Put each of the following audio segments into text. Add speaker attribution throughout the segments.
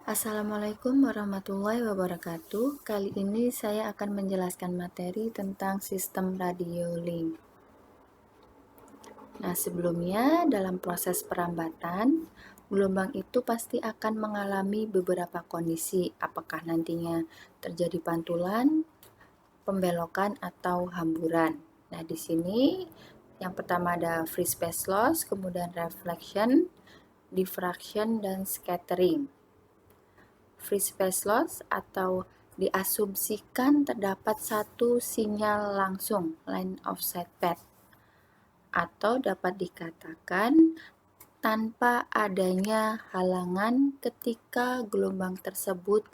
Speaker 1: Assalamualaikum warahmatullahi wabarakatuh. Kali ini saya akan menjelaskan materi tentang sistem radio link. Nah, sebelumnya dalam proses perambatan, gelombang itu pasti akan mengalami beberapa kondisi, apakah nantinya terjadi pantulan, pembelokan, atau hamburan. Nah, di sini yang pertama ada free space loss, kemudian reflection, diffraction, dan scattering. Free space loss atau diasumsikan terdapat satu sinyal langsung line of sight path, atau dapat dikatakan tanpa adanya halangan ketika gelombang tersebut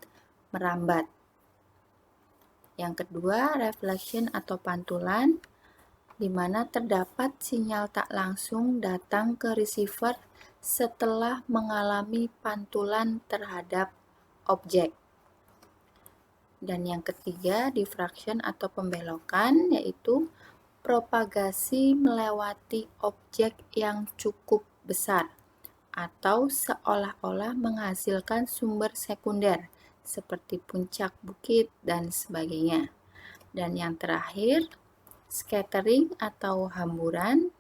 Speaker 1: merambat. Yang kedua, reflection atau pantulan, di mana terdapat sinyal tak langsung datang ke receiver setelah mengalami pantulan terhadap objek. Dan yang ketiga, diffraction atau pembelokan, yaitu propagasi melewati objek yang cukup besar atau seolah-olah menghasilkan sumber sekunder seperti puncak bukit dan sebagainya. Dan yang terakhir, scattering atau hamburan,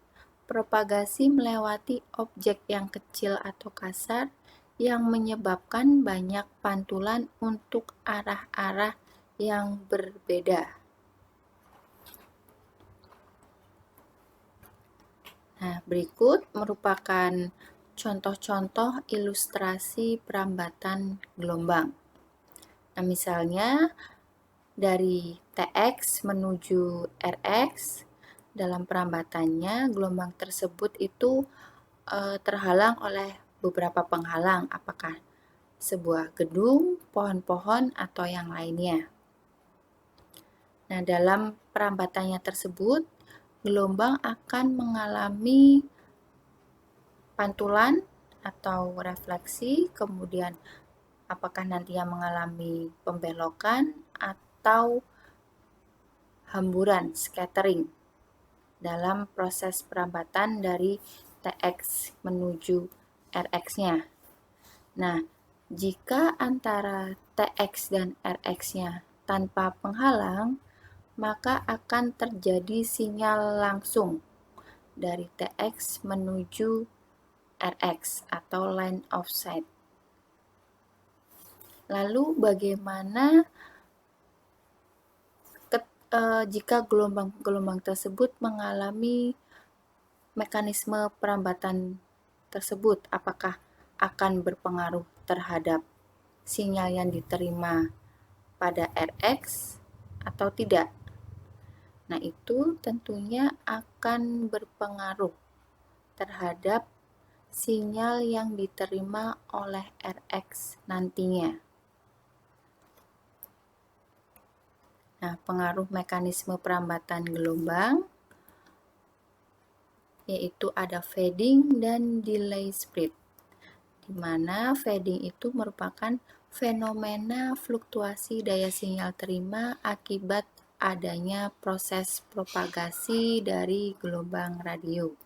Speaker 1: propagasi melewati objek yang kecil atau kasar yang menyebabkan banyak pantulan untuk arah-arah yang berbeda. Nah, berikut merupakan contoh-contoh ilustrasi perambatan gelombang. Nah, misalnya dari TX menuju RX, dalam perambatannya gelombang tersebut itu terhalang oleh beberapa penghalang, apakah sebuah gedung, pohon-pohon, atau yang lainnya. Nah, dalam perambatannya tersebut, gelombang akan mengalami pantulan atau refleksi, kemudian apakah nantinya mengalami pembelokan atau hamburan, scattering, dalam proses perambatan dari TX menuju RX-nya. Nah, jika antara TX dan RX-nya tanpa penghalang, maka akan terjadi sinyal langsung dari TX menuju RX atau line of sight. Lalu bagaimana jika gelombang tersebut mengalami mekanisme perambatan tersebut? Apakah akan berpengaruh terhadap sinyal yang diterima pada RX atau tidak? Nah, itu tentunya akan berpengaruh terhadap sinyal yang diterima oleh RX nantinya. Nah, pengaruh mekanisme perambatan gelombang yaitu ada fading dan delay spread, di mana fading itu merupakan fenomena fluktuasi daya sinyal terima akibat adanya proses propagasi dari gelombang radio.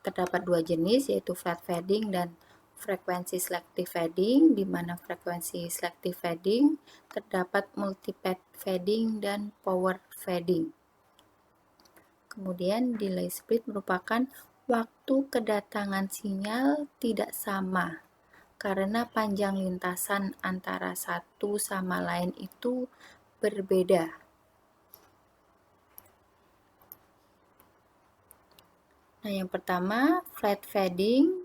Speaker 1: Terdapat dua jenis, yaitu flat fading dan frekuensi selective fading, di mana frekuensi selective fading terdapat multipath fading dan power fading. Kemudian delay spread merupakan waktu kedatangan sinyal tidak sama karena panjang lintasan antara satu sama lain itu berbeda. Nah, yang pertama flat fading,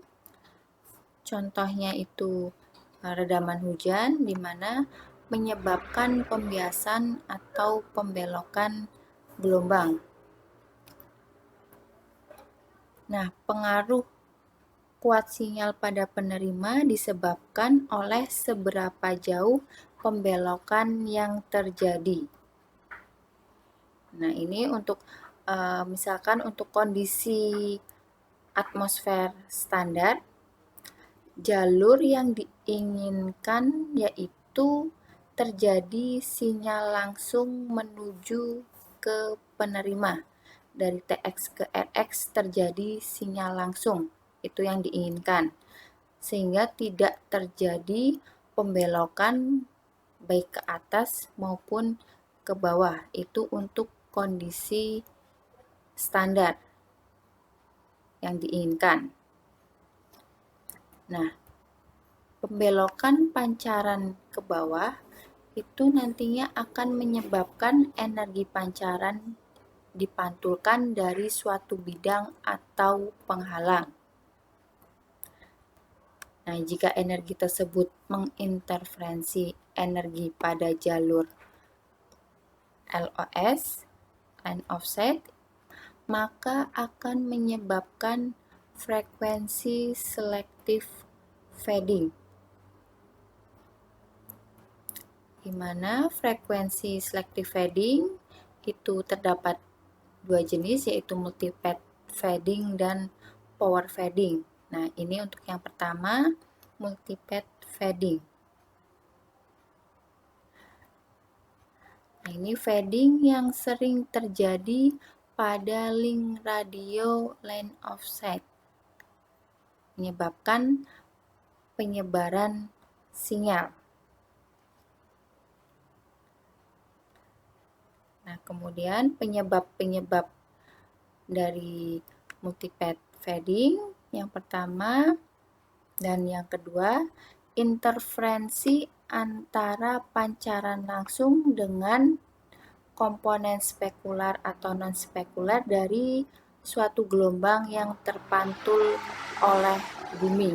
Speaker 1: contohnya itu redaman hujan, di mana menyebabkan pembiasan atau pembelokan gelombang. Nah, pengaruh kuat sinyal pada penerima disebabkan oleh seberapa jauh pembelokan yang terjadi. Nah, ini untuk misalkan untuk kondisi atmosfer standar, jalur yang diinginkan yaitu terjadi sinyal langsung menuju ke penerima. Dari TX ke RX terjadi sinyal langsung, itu yang diinginkan. sehingga tidak terjadi pembelokan baik ke atas maupun ke bawah. Itu untuk kondisi standar yang diinginkan. Nah, pembelokan pancaran ke bawah itu nantinya akan menyebabkan energi pancaran dipantulkan dari suatu bidang atau penghalang. Nah, jika energi tersebut menginterferensi energi pada jalur LOS, line of sight, maka akan menyebabkan frekuensi selective fading, di mana frekuensi selective fading itu terdapat dua jenis, yaitu multipath fading dan power fading. Nah, ini untuk yang pertama, multipath fading. Nah, ini fading yang sering terjadi pada link radio line of sight, menyebabkan penyebaran sinyal. Nah, kemudian penyebab-penyebab dari multipath fading yang pertama dan yang kedua, interferensi antara pancaran langsung dengan komponen spekular atau non-spekular dari suatu gelombang yang terpantul oleh bumi.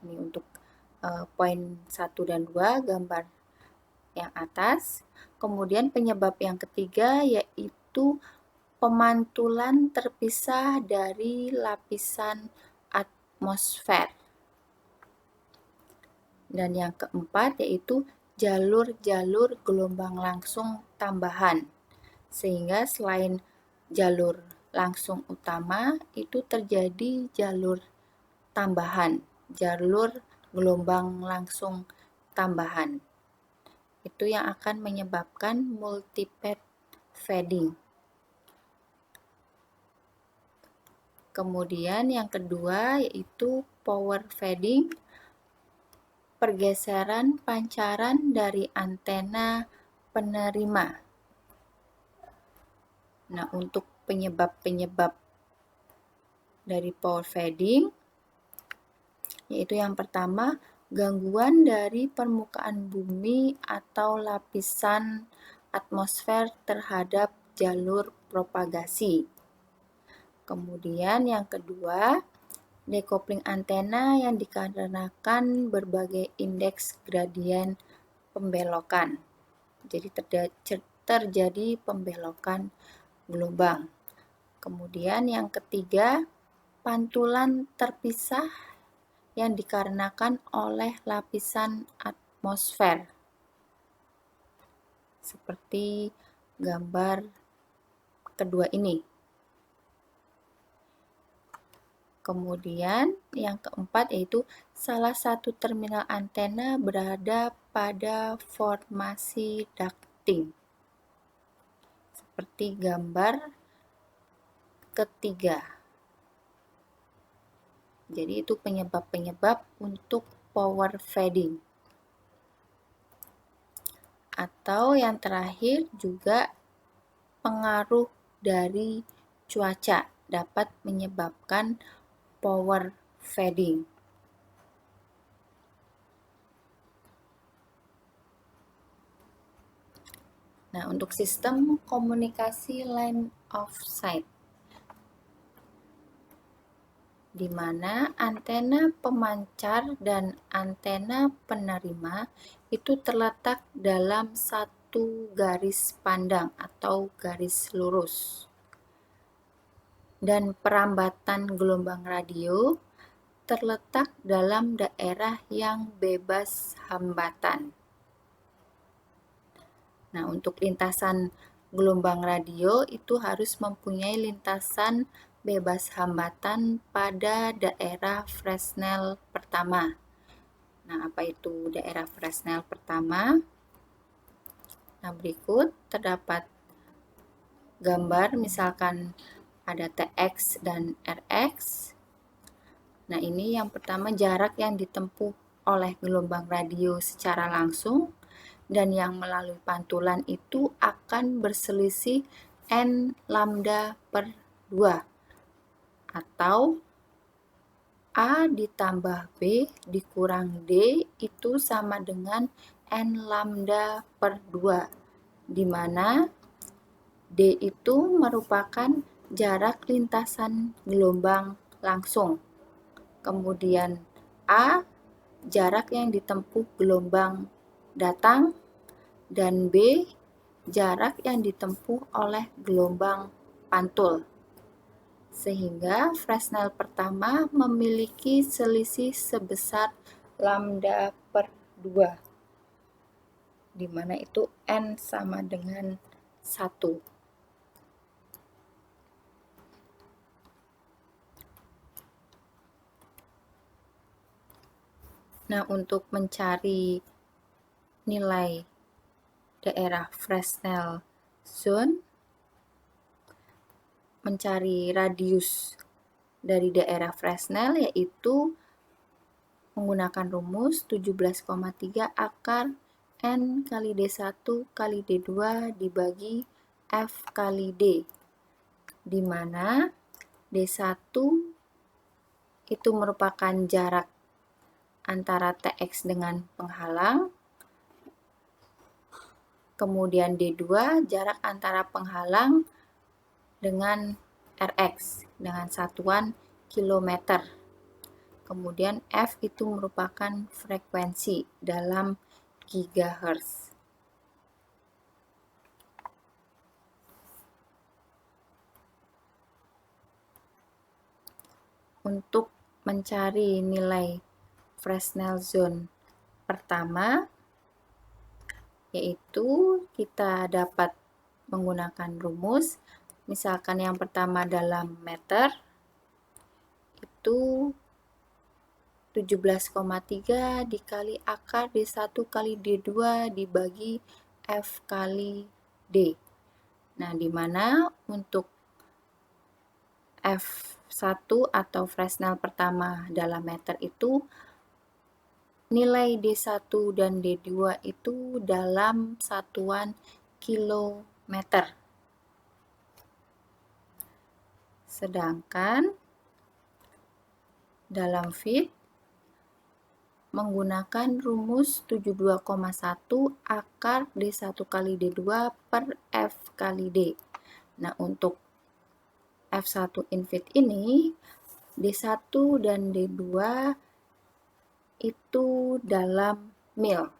Speaker 1: Ini untuk poin 1 dan 2 gambar yang atas. Kemudian penyebab yang ketiga yaitu pemantulan terpisah dari lapisan atmosfer. Dan yang keempat yaitu jalur-jalur gelombang langsung tambahan. Sehingga selain jalur langsung utama, itu terjadi jalur tambahan, jalur gelombang langsung tambahan. Itu yang akan menyebabkan multipath fading. Kemudian yang kedua yaitu power fading, pergeseran pancaran dari antena penerima. Nah, untuk penyebab-penyebab dari power fading, yaitu yang pertama, gangguan dari permukaan bumi atau lapisan atmosfer terhadap jalur propagasi. Kemudian yang kedua, decoupling antena yang dikarenakan berbagai indeks gradien pembelokan. Jadi terjadi pembelokan gelombang. Kemudian yang ketiga, pantulan terpisah yang dikarenakan oleh lapisan atmosfer. Seperti gambar kedua ini. Kemudian yang keempat yaitu salah satu terminal antena berada pada formasi ducting. Seperti gambar ketiga. Jadi itu penyebab-penyebab untuk power fading. Atau yang terakhir juga pengaruh dari cuaca dapat menyebabkan power fading. Nah, untuk sistem komunikasi line of sight, di mana antena pemancar dan antena penerima itu terletak dalam satu garis pandang atau garis lurus. Dan perambatan gelombang radio terletak dalam daerah yang bebas hambatan. Nah, untuk lintasan gelombang radio itu harus mempunyai lintasan bebas hambatan pada daerah Fresnel pertama. Nah, apa itu daerah Fresnel pertama? Nah, berikut terdapat gambar, misalkan ada TX dan RX. Nah, ini yang pertama jarak yang ditempuh oleh gelombang radio secara langsung, dan yang melalui pantulan itu akan berselisih N lambda per 2, atau A ditambah B dikurang D itu sama dengan N lambda per 2, di mana D itu merupakan jarak lintasan gelombang langsung. Kemudian A, jarak yang ditempuh gelombang datang, dan B, jarak yang ditempuh oleh gelombang pantul. Sehingga Fresnel pertama memiliki selisih sebesar lambda per 2, di mana itu N sama dengan 1. Nah, untuk mencari nilai daerah Fresnel zone, mencari radius dari daerah Fresnel yaitu menggunakan rumus 17,3 akar N kali D1 kali D2 dibagi F kali D, di mana D1 itu merupakan jarak antara TX dengan penghalang, kemudian D2 jarak antara penghalang dengan Rx dengan satuan kilometer. Kemudian F itu merupakan frekuensi dalam gigahertz. Untuk mencari nilai Fresnel zone pertama, yaitu kita dapat menggunakan rumus. Misalkan yang pertama dalam meter, itu 17,3 dikali akar D1 kali D2 dibagi F kali D. Nah, di mana untuk F1 atau Fresnel pertama dalam meter itu nilai D1 dan D2 itu dalam satuan kilometer. Sedangkan dalam feet menggunakan rumus 72,1 akar D1 kali D2 per F kali D. Nah, untuk F1 in feet ini, D1 dan D2 itu dalam mil,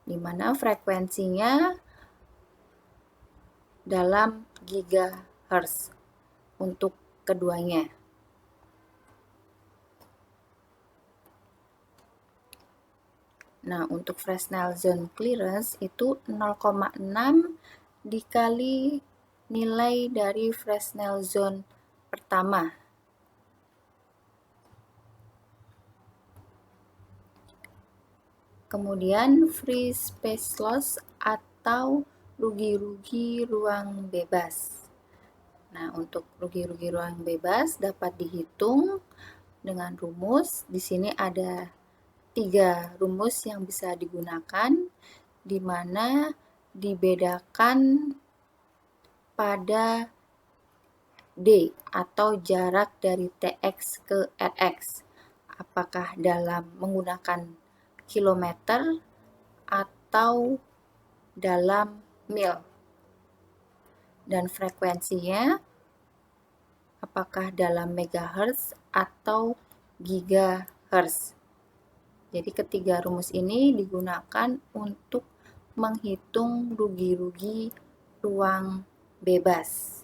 Speaker 1: di mana frekuensinya dalam gigahertz untuk keduanya. Nah, untuk Fresnel zone clearance itu 0,6 dikali nilai dari Fresnel zone pertama. Kemudian free space loss atau rugi-rugi ruang bebas. Nah, untuk rugi-rugi ruang bebas dapat dihitung dengan rumus. Di sini ada 3 rumus yang bisa digunakan, di mana dibedakan pada D atau jarak dari TX ke RX. Apakah dalam menggunakan kilometer atau dalam mil, dan frekuensinya apakah dalam megahertz atau gigahertz. Jadi ketiga rumus ini digunakan untuk menghitung rugi-rugi ruang bebas.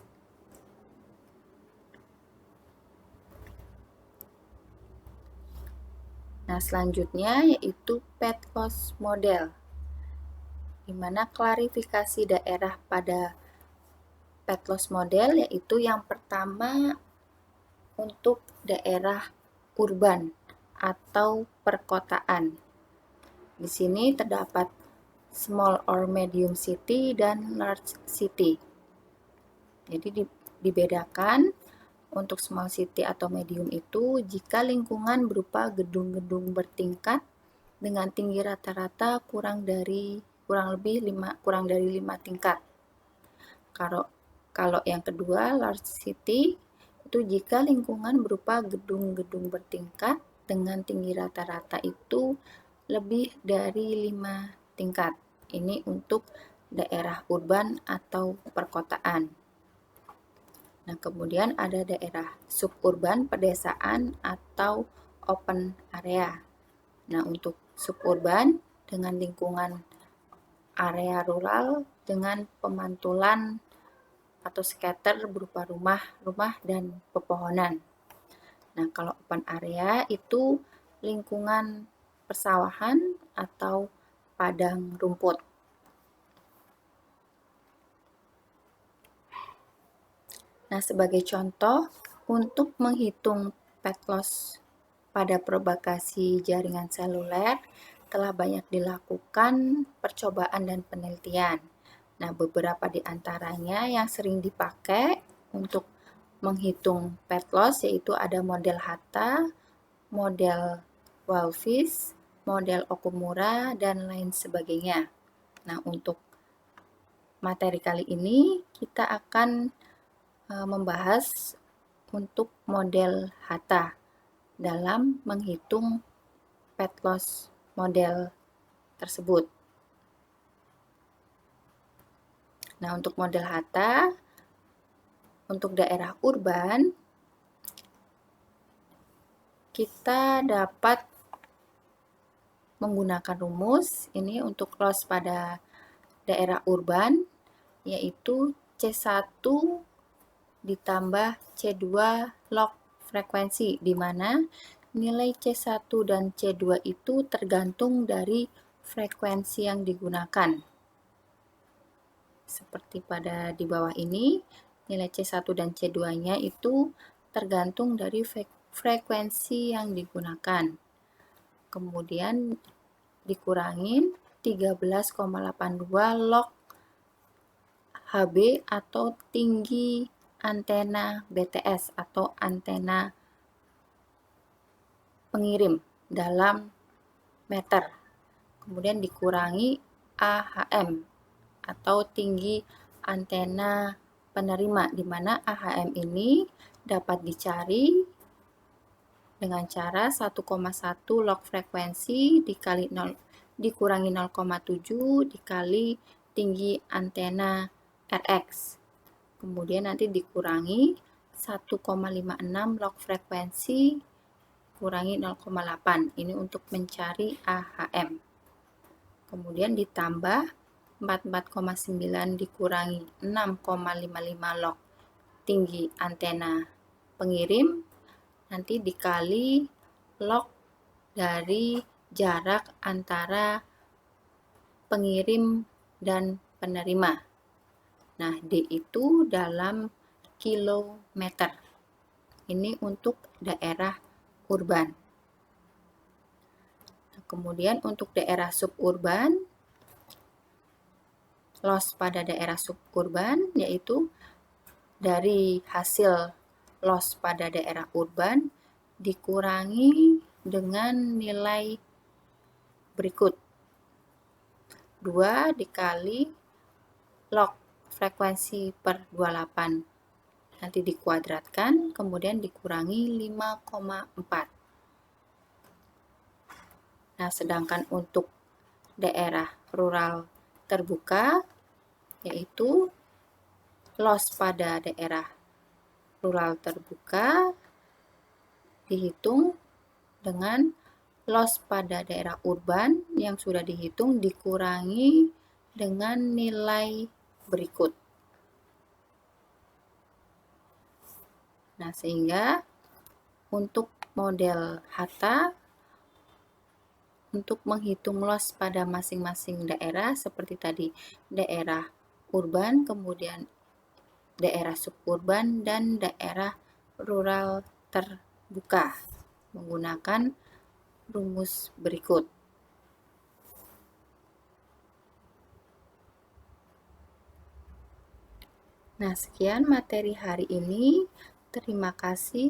Speaker 1: Nah, selanjutnya yaitu Petlos model, di mana klarifikasi daerah pada Petlos model yaitu yang pertama untuk daerah urban atau perkotaan. Di sini terdapat small or medium city dan large city. Jadi dibedakan untuk small city atau medium itu jika lingkungan berupa gedung-gedung bertingkat dengan tinggi rata-rata kurang dari 5 tingkat. Kalau yang kedua, large city, itu jika lingkungan berupa gedung-gedung bertingkat dengan tinggi rata-rata itu lebih dari 5 tingkat. Ini untuk daerah urban atau perkotaan. Nah, kemudian ada daerah suburban, pedesaan, atau open area. Nah, untuk suburban dengan lingkungan area rural dengan pemantulan atau scatter berupa rumah-rumah dan pepohonan. Nah, kalau open area itu lingkungan persawahan atau padang rumput. Nah, sebagai contoh, untuk menghitung pet loss pada propagasi jaringan seluler telah banyak dilakukan percobaan dan penelitian. Nah, beberapa di antaranya yang sering dipakai untuk menghitung pet loss yaitu ada model Hatta, model Walvis, model Okumura, dan lain sebagainya. Nah, untuk materi kali ini kita akan membahas untuk model Hatta dalam menghitung pet loss model tersebut. Nah, untuk model Hatta, untuk daerah urban, kita dapat menggunakan rumus ini untuk loss pada daerah urban, yaitu C1 ditambah C2 log frekuensi, di mana nilai C1 dan C2 itu tergantung dari frekuensi yang digunakan. Seperti pada di bawah ini, nilai C1 dan C2-nya itu tergantung dari frekuensi yang digunakan. Kemudian dikurangin 13,82 log HB atau tinggi antena BTS atau antena pengirim dalam meter. Kemudian dikurangi AHM atau tinggi antena penerima, di mana AHM ini dapat dicari dengan cara 1,1 log frekuensi dikurangi 0,7 dikali tinggi antena RX. Kemudian nanti dikurangi 1,56 log frekuensi kurangi 0,8. Ini untuk mencari AHM. Kemudian ditambah 44,9 dikurangi 6,55 log tinggi antena pengirim, nanti dikali log dari jarak antara pengirim dan penerima. Nah, D itu dalam kilometer. Ini untuk daerah urban. Kemudian untuk daerah suburban, loss pada daerah suburban yaitu dari hasil loss pada daerah urban dikurangi dengan nilai berikut. 2 dikali log frekuensi per 28. Nanti dikuadratkan, kemudian dikurangi 5,4. Nah, sedangkan untuk daerah rural terbuka, yaitu loss pada daerah rural terbuka dihitung dengan loss pada daerah urban yang sudah dihitung dikurangi dengan nilai berikut. Nah, sehingga untuk model Hatta untuk menghitung loss pada masing-masing daerah seperti tadi daerah urban, kemudian daerah suburban dan daerah rural terbuka menggunakan rumus berikut. Nah, sekian materi hari ini. Terima kasih.